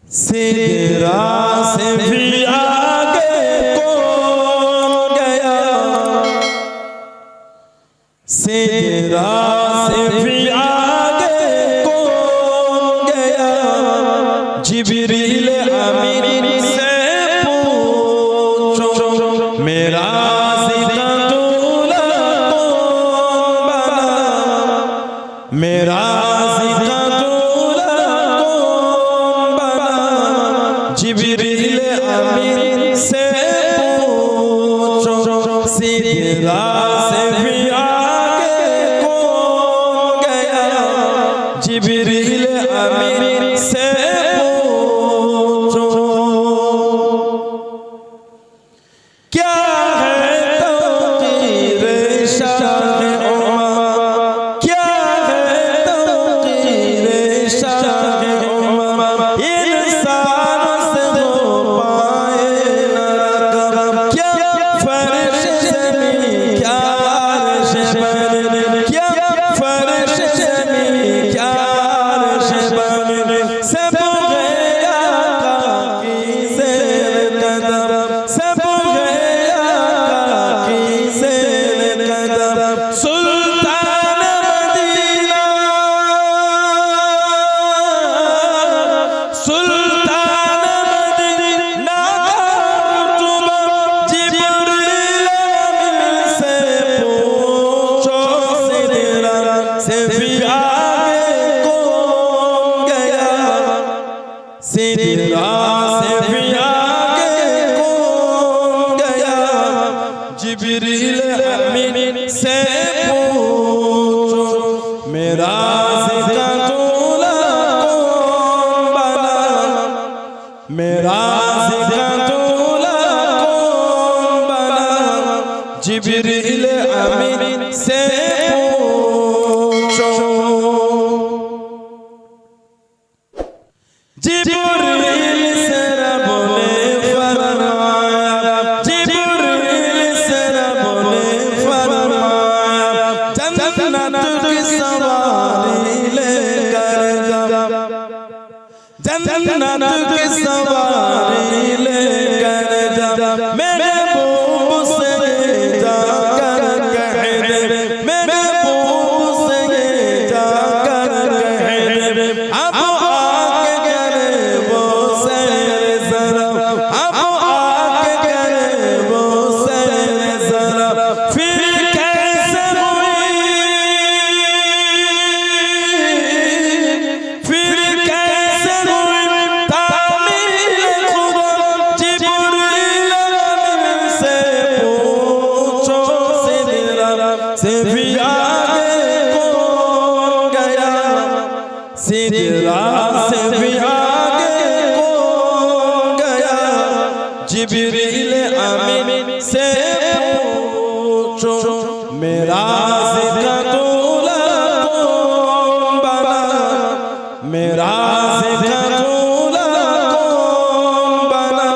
सिदरा से भी आगे कौन गया, सिदरा से भी आगे कौन गया, जिब्रील अमीन से पूछो मेरा ज़िंदा दूल्हा कौन बना, मेरा ज़िंदा दूल्हा कौन बना, जिब्रील अमीन से पूछो सिदरा से भी आगे कौन गया, जिब्रील अमीन से पूछो क्या है तौक़ीर शाह उमर, क्या है तौक़ीर शाह उमर, इंसान से हो पाए न रकब, क्या फर्श ज़मीं क्या अर्श बने, क्या फर्श ज़मीं क्या अर्श बने, सब गया की ज़ेर कदम, सब गया की ज़ेर कदम, सुल्तान मदीना, सुल्तान मदीना का रुतबा, जिब्रील अमीन से पूछो सिदरा से भी आगे कौन गया, सिदरा से भी आगे कौन गया, जिब्रील अमीन से पूछो मेरा ज़िंदा दूल्हा कौन बना, मेरा ज़िंदा दूल्हा कौन बना, जिब्रील अमीन से पूछो। जिब्रील से रब ने फरमाया, जिब्रील से रब ने फरमाया, जन्नत की सवारी लेकर जा, जन्नत की सवारी लेकर जा, मेरे महबूब से जाकर कह दे, मेरे महबूब से जाकर कह दे, अब आके करे वो सैर ज़रा, अब आके करे वो सैर ज़रा, फिर कैसे हुई, फिर कैसे हुई तामीर खुदा, जिब्रील अमीन से पूछो सिदरा से भी आगे कौन गया, सिदरा से भी आगे कौन गया, जिब्रील अमीन से पूछो मेरा ज़िंदा दूल्हा कौन बना, मेरा ज़िंदा दूल्हा कौन बना,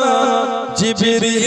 जिब्रील